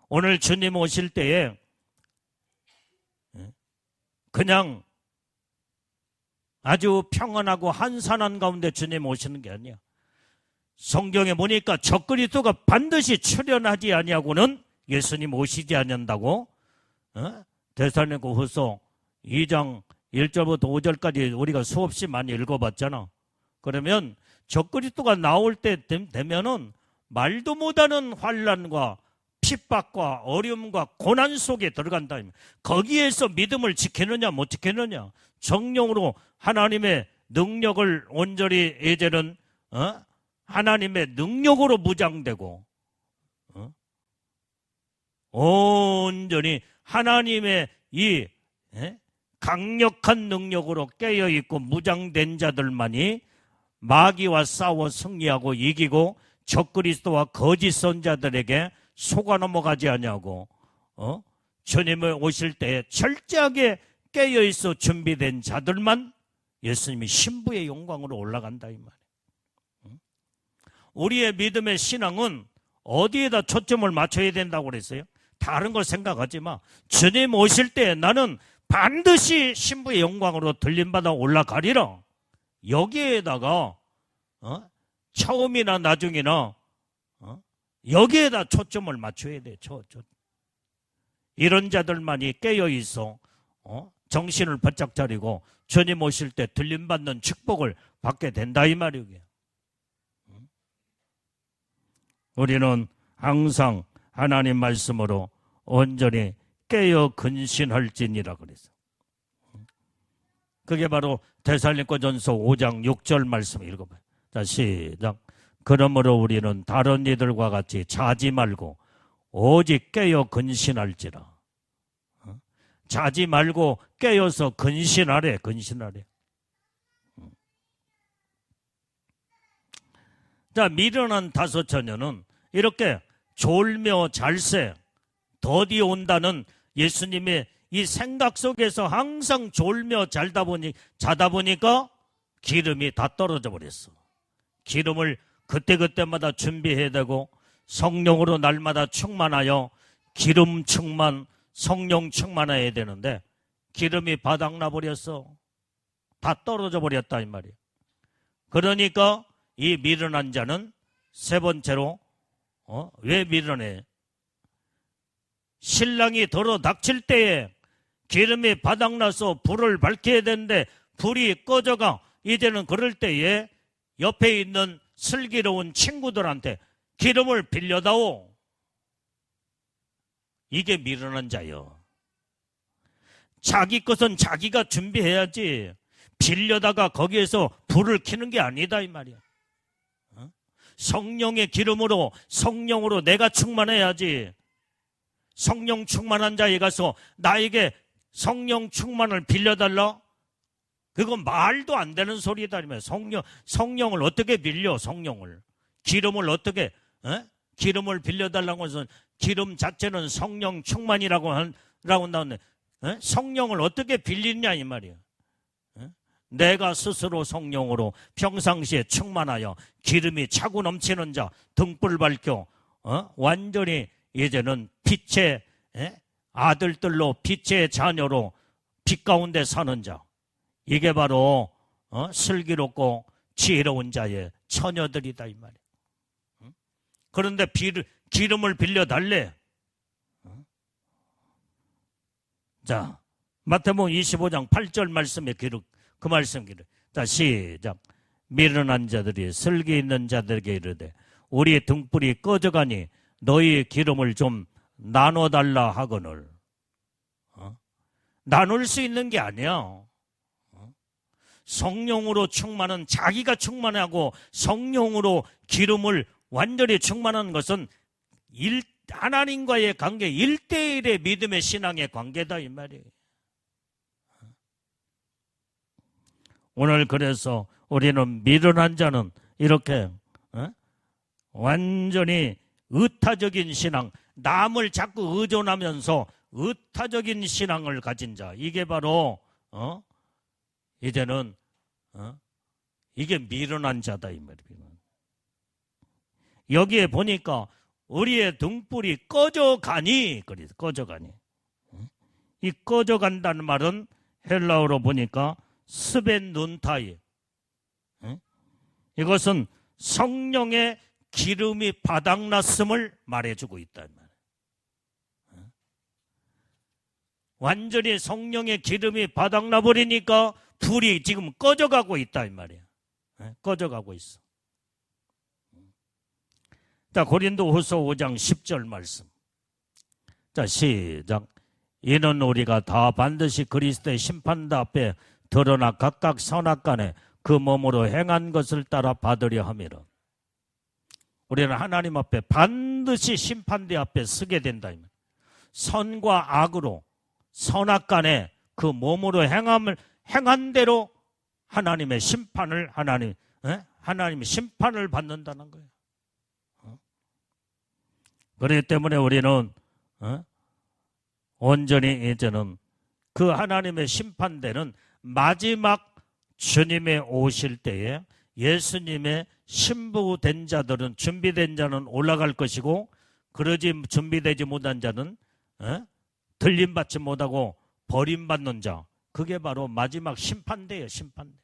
오늘 주님 오실 때에 그냥 아주 평안하고 한산한 가운데 주님 오시는 게 아니야. 성경에 보니까 적그리스도가 반드시 출현하지 아니하고는 예수님 오시지 않는다고 데살로니가후서 2장 1절부터 5절까지 우리가 수없이 많이 읽어봤잖아. 그러면 적그리스도가 나올 때 되면은 말도 못하는 환난과 핍박과 어려움과 고난 속에 들어간다. 거기에서 믿음을 지키느냐 못 지키느냐, 정령으로 하나님의 능력을 온전히 이제는 하나님의 능력으로 무장되고 온전히 하나님의 이 강력한 능력으로 깨어있고 무장된 자들만이 마귀와 싸워 승리하고 이기고 적그리스도와 거짓 선자들에게 속아 넘어가지 않냐고 주님을 오실 때 철저하게 깨어있어 준비된 자들만 예수님이 신부의 영광으로 올라간다 이 말이에요. 우리의 믿음의 신앙은 어디에다 초점을 맞춰야 된다고 그랬어요? 다른 걸 생각하지 마. 주님 오실 때 나는 반드시 신부의 영광으로 들림받아 올라가리라. 여기에다가 처음이나 나중이나 여기에다 초점을 맞춰야 돼. 이런 자들만이 깨어있어 정신을 바짝 차리고 주님 오실 때 들림받는 축복을 받게 된다 이 말이에요. 우리는 항상 하나님 말씀으로 온전히 깨어 근신할지니라 그랬어. 그게 바로 데살로니가전서 5장 6절 말씀 읽어봐요. 자, 시작. 그러므로 우리는 다른 이들과 같이 자지 말고 오직 깨어 근신할지라. 자지 말고 깨어서 근신하래. 자, 미련한 다섯 처녀는 이렇게 졸며 잘새, 더디 온다는 예수님의 이 생각 속에서 항상 졸며 자다 보니까 기름이 다 떨어져 버렸어. 기름을 그때그때마다 준비해야 되고 성령으로 날마다 충만하여 기름 충만, 성령 충만해야 되는데 기름이 바닥나 버렸어. 다 떨어져 버렸다 이 말이에요. 그러니까 이 미련한 자는 세 번째로 왜 미련해? 신랑이 들어 닥칠 때에 기름이 바닥나서 불을 밝혀야 되는데 불이 꺼져가. 이제는 그럴 때에 옆에 있는 슬기로운 친구들한테 기름을 빌려다오. 이게 미련한 자요. 자기 것은 자기가 준비해야지 빌려다가 거기에서 불을 켜는 게 아니다 이 말이야. 성령의 기름으로 성령으로 내가 충만해야지. 성령 충만한 자에 가서 나에게 성령 충만을 빌려달라? 그건 말도 안 되는 소리다. 성령을 어떻게 빌려? 성령을. 기름을 어떻게, 기름을 빌려달라고 해서 기름 자체는 성령 충만이라고 나오는데, 성령을 어떻게 빌리냐 이 말이야. 내가 스스로 성령으로 평상시에 충만하여 기름이 차고 넘치는 자, 등불 밝혀 완전히 이제는 빛의 아들들로 빛의 자녀로 빛 가운데 사는 자. 이게 바로 슬기롭고 지혜로운 자의 처녀들이다 이 말이야. 그런데 기름을 빌려달래. 자, 마태복음 25장 8절 말씀에 그 말씀 기록. 자, 시작. 미련한 자들이 슬기 있는 자들에게 이르되 우리 등불이 꺼져가니 너희 기름을 좀 나눠달라 하거늘. 나눌 수 있는 게 아니야. 성령으로 충만은 자기가 충만하고 성령으로 기름을 완전히 충만한 것은 하나님과의 관계 1대1의 믿음의 신앙의 관계다 이 말이에요. 오늘 그래서 우리는 미련한 자는 이렇게 완전히 의타적인 신앙, 남을 자꾸 의존하면서 의타적인 신앙을 가진 자, 이게 바로 이제는 이게 미련한 자다 이 말이에요. 여기에 보니까 우리의 등불이 꺼져가니, 그래서 꺼져가니. 이 꺼져간다는 말은 헬라어로 보니까 스벤 눈타이. 이것은 성령의 기름이 바닥났음을 말해주고 있다. 완전히 성령의 기름이 바닥나 버리니까 불이 지금 꺼져가고 있다 이 말이야. 꺼져가고 있어. 자, 고린도후서 5장 10절 말씀. 자, 시작. 이는 우리가 다 반드시 그리스도의 심판대 앞에 드러나 각각 선악간에 그 몸으로 행한 것을 따라 받으려 함이라. 우리는 하나님 앞에 반드시 심판대 앞에 서게 된다. 선과 악으로 선악간에 그 몸으로 행한 대로 하나님의 심판을 하나님의 심판을 받는다는 거예요. 그렇기 때문에 우리는 온전히 이제는 그 하나님의 심판대는 마지막 주님의 오실 때에 예수님의 신부된 자들은 준비된 자는 올라갈 것이고 그러지 준비되지 못한 자는 들림받지 못하고 버림받는 자, 그게 바로 마지막 심판대예요. 심판대.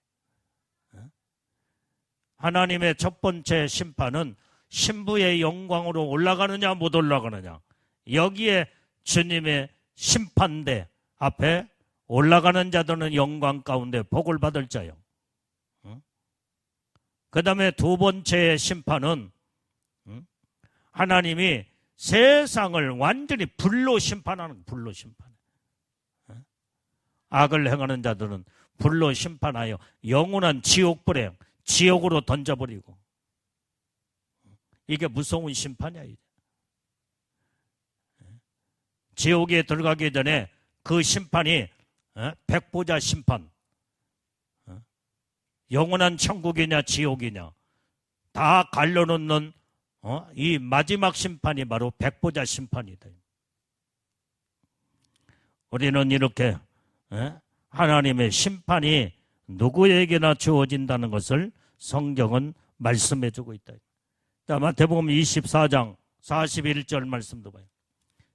하나님의 첫 번째 심판은 신부의 영광으로 올라가느냐 못 올라가느냐, 여기에 주님의 심판대 앞에 올라가는 자들은 영광 가운데 복을 받을 자요. 그 다음에 두 번째 심판은 하나님이 세상을 완전히 불로 심판하는, 불로 심판. 악을 행하는 자들은 불로 심판하여 영원한 지옥불에 지옥으로 던져버리고. 이게 무서운 심판이야. 지옥에 들어가기 전에 그 심판이 백보자 심판, 영원한 천국이냐 지옥이냐 다 갈려놓는 이 마지막 심판이 바로 백보자 심판이다. 우리는 이렇게 하나님의 심판이 누구에게나 주어진다는 것을 성경은 말씀해주고 있다. 자, 마태복음 24장 41절 말씀도 봐요.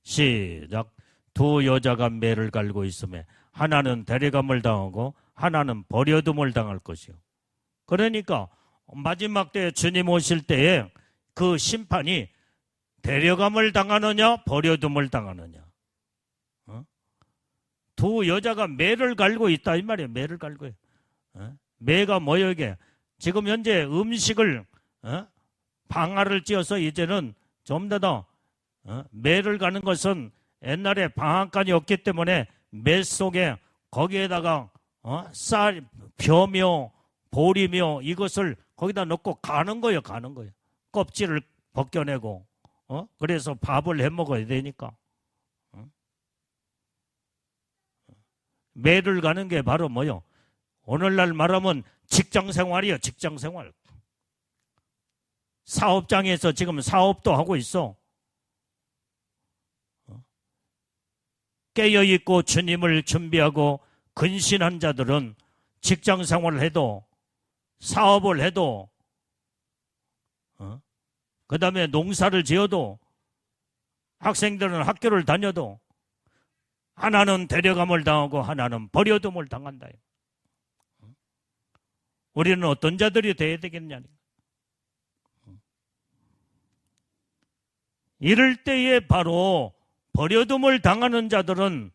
시작. 두 여자가 매를 갈고 있음에 하나는 데려감을 당하고 하나는 버려둠을 당할 것이요. 그러니까 마지막 때에 주님 오실 때에 그 심판이 데려감을 당하느냐 버려둠을 당하느냐. 두 여자가 매를 갈고 있다 이 말이에요. 매를 갈고. 매가 뭐예요 이게? 지금 현재 음식을 방아를 찧어서 이제는 좀 더 매를 가는 것은 옛날에 방앗간이 없기 때문에 매 속에 거기에다가 쌀, 벼며 보리며 이것을 거기다 넣고 가는 거예요. 가는 거예요. 껍질을 벗겨내고 그래서 밥을 해 먹어야 되니까. 매를 가는 게 바로 뭐요? 오늘날 말하면 직장생활이에요. 직장생활. 사업장에서 지금 사업도 하고 있어. 깨어있고 주님을 준비하고 근신한 자들은 직장생활을 해도 사업을 해도 그 다음에 농사를 지어도 학생들은 학교를 다녀도 하나는 데려감을 당하고 하나는 버려둠을 당한다. 우리는 어떤 자들이 되어야 되겠냐. 이럴 때에 바로 버려둠을 당하는 자들은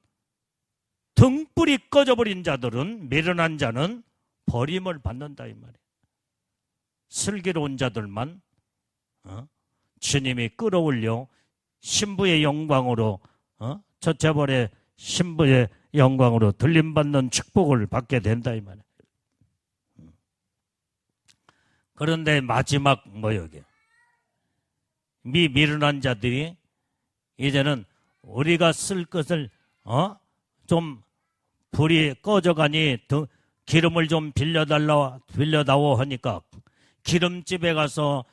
등불이 꺼져버린 자들은 미련한 자는 버림을 받는다 이 말이에요. 슬기로운 자들만 주님이 끌어올려 신부의 영광으로 저체벌의 신부의 영광으로 들림받는 축복을 받게 된다 이 말이에요. 그런데 마지막 뭐여기 미련한 자들이 이제는 우리가 쓸 것을 좀 불이 꺼져가니 기름을 좀 빌려다오 하니까 기름집에 가서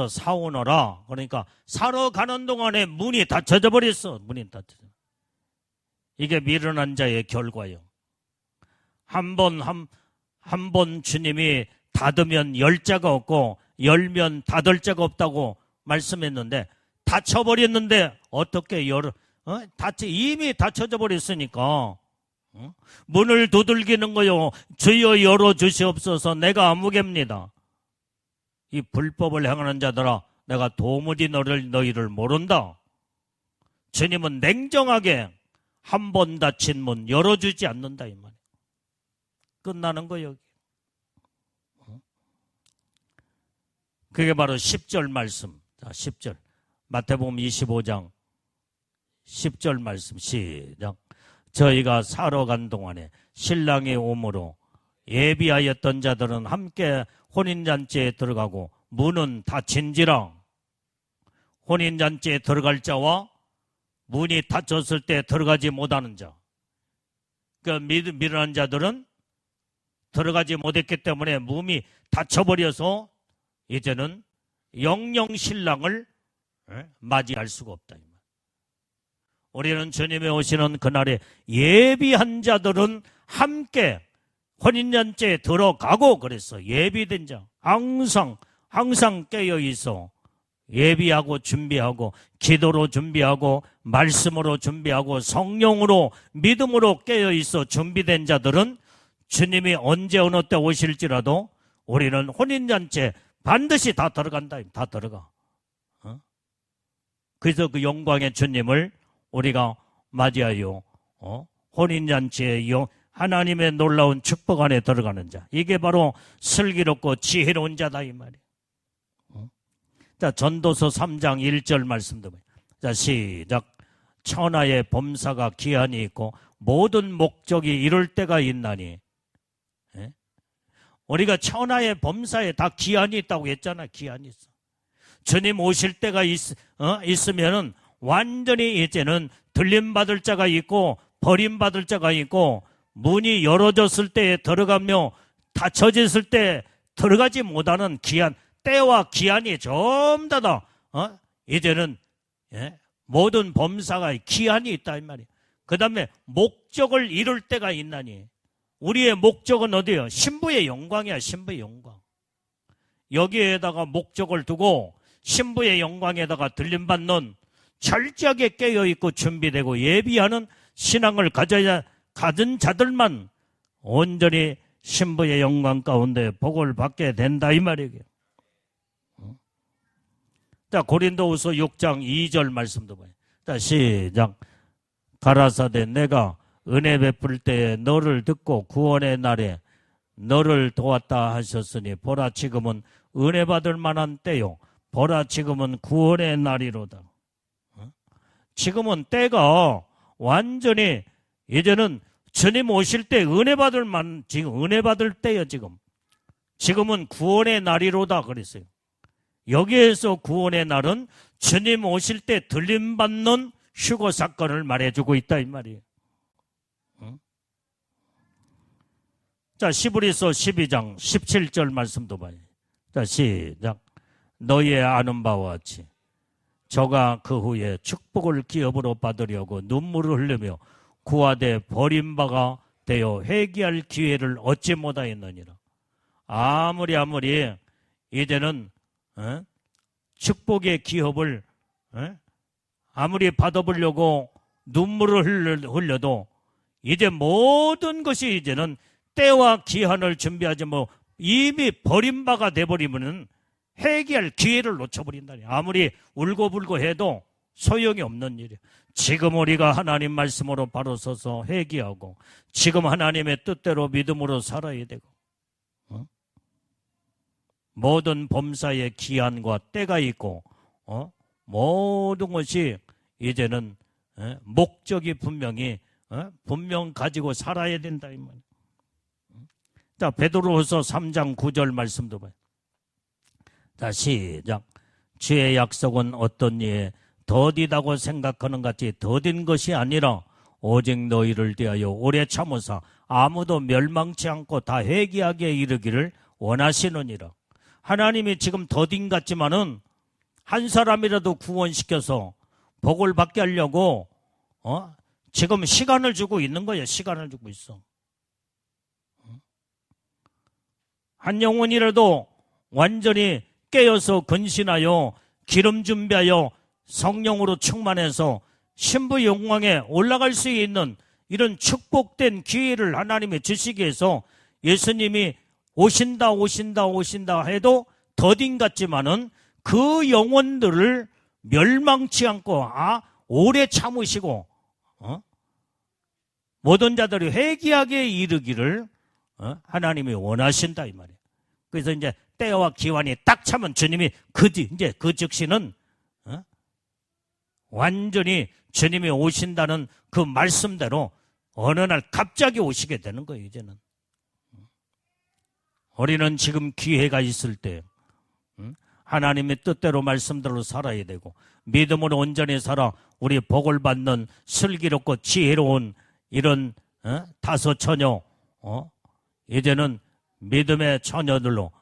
사오너라. 그러니까 사러 가는 동안에 문이 닫혀져 버렸어. 문이 닫혀져. 이게 미련한 자의 결과예요. 한 번 주님이 닫으면 열 자가 없고 열면 닫을 자가 없다고 말씀했는데 닫혀버렸는데 어떻게 이미 닫혀져 버렸으니까 문을 두들기는 거요. 주여 열어주시옵소서. 내가 아무개입니다. 이 불법을 행하는 자들아, 내가 도무지 너희를 모른다. 주님은 냉정하게 한 번 닫힌 문 열어주지 않는다 이 말이에요. 끝나는 거예요. 그게 바로 10절 말씀. 자, 10절. 마태복음 25장 10절 말씀 시작. 저희가 사러 간 동안에 신랑이 오므로 예비하였던 자들은 함께 혼인잔치에 들어가고 문은 닫힌지라. 혼인잔치에 들어갈 자와 문이 닫혔을 때 들어가지 못하는 자. 그 미련한 자들은 들어가지 못했기 때문에 문이 닫혀버려서 이제는 영영 신랑을 맞이할 수가 없다. 우리는 주님이 오시는 그날에 예비한 자들은 함께 혼인잔치에 들어가고 그랬어. 예비된 자 항상 깨어 있어. 예비하고 준비하고 기도로 준비하고 말씀으로 준비하고 성령으로 믿음으로 깨어 있어 준비된 자들은 주님이 언제 어느 때 오실지라도 우리는 혼인잔치에 반드시 다 들어간다. 다 들어가. 그래서 그 영광의 주님을 우리가 맞이하여 혼인잔치에 하나님의 놀라운 축복 안에 들어가는 자. 이게 바로 슬기롭고 지혜로운 자다 이 말이에요. 자, 전도서 3장 1절 말씀도 봐요. 자, 시작. 천하의 범사가 기한이 있고 모든 목적이 이룰 때가 있나니 우리가 천하의 범사에 다 기한이 있다고 했잖아. 기한이 있어. 주님 오실 때가 있으면은 완전히 이제는 들림받을 자가 있고 버림받을 자가 있고, 문이 열어졌을 때 들어가며 닫혀졌을 때 들어가지 못하는 기한, 때와 기한이 전부 다 이제는 모든 범사가 기한이 있다 이 말이에요. 그 다음에 목적을 이룰 때가 있나니, 우리의 목적은 어디예요? 신부의 영광이야. 신부의 영광. 여기에다가 목적을 두고 신부의 영광에다가 들림받는, 철저하게 깨어있고 준비되고 예비하는 신앙을 가진 자들만 온전히 신부의 영광 가운데 복을 받게 된다 이 말이에요. 자, 고린도후서 6장 2절 말씀도 봐요. 자, 시작. 가라사대 내가 은혜 베풀 때에 너를 듣고 구원의 날에 너를 도왔다 하셨으니 보라 지금은 은혜 받을 만한 때요, 보라 지금은 구원의 날이로다. 지금은 때가 완전히 이제는 주님 오실 때 은혜 받을 지금 은혜 받을 때요. 지금은 구원의 날이로다 그랬어요. 여기에서 구원의 날은 주님 오실 때 들림받는 휴거 사건을 말해주고 있다 이 말이에요. 자, 히브리서 12장 17절 말씀도 봐요. 자, 시작. 너희의 아는 바와 같이 저가 그 후에 축복을 기업으로 받으려고 눈물을 흘리며 구하되 버림바가 되어 회개할 기회를 얻지 못하였느니라. 아무리 이제는 축복의 기업을 아무리 받아보려고 눈물을 흘려도 이제 모든 것이 이제는 때와 기한을 준비하지 이미 버림바가 돼버리면은 회개할 기회를 놓쳐버린다니. 아무리 울고불고 해도 소용이 없는 일이에요. 지금 우리가 하나님 말씀으로 바로 서서 회개하고 지금 하나님의 뜻대로 믿음으로 살아야 되고, 모든 범사의 기한과 때가 있고, 모든 것이 이제는 목적이 분명 가지고 살아야 된다 이 말이에요. 자, 베드로후서 3장 9절 말씀도 봐요. 자, 시작. 주의 약속은 어떤 이에 더디다고 생각하는 같이 더딘 것이 아니라 오직 너희를 대하여 오래 참으사 아무도 멸망치 않고 다 회개하게 이르기를 원하시느니라. 하나님이 지금 더딘 같지만은 한 사람이라도 구원시켜서 복을 받게 하려고 지금 시간을 주고 있는 거예요. 시간을 주고 있어. 한 영혼이라도 완전히 깨어서 근신하여 기름 준비하여 성령으로 충만해서 신부 영광에 올라갈 수 있는 이런 축복된 기회를 하나님이 주시기 위해서 예수님이 오신다 해도 더딘 같지만은 그 영혼들을 멸망치 않고 오래 참으시고 모든 자들이 회개하게 이르기를 하나님이 원하신다 이 말이에요. 그래서 이제 때와 기한이 딱 차면 주님이 그 즉시는 완전히 주님이 오신다는 그 말씀대로 어느 날 갑자기 오시게 되는 거예요. 이제는 우리는 지금 기회가 있을 때 하나님의 뜻대로 말씀대로 살아야 되고 믿음으로 온전히 살아 우리 복을 받는 슬기롭고 지혜로운 이런 다섯 처녀, 이제는 믿음의 처녀들로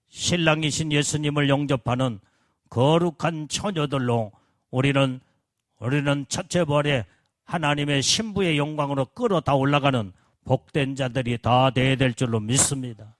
신랑이신 예수님을 영접하는 거룩한 처녀들로 우리는 첫째 벌에 하나님의 신부의 영광으로 끌어다 올라가는 복된 자들이 다 돼야 될 줄로 믿습니다.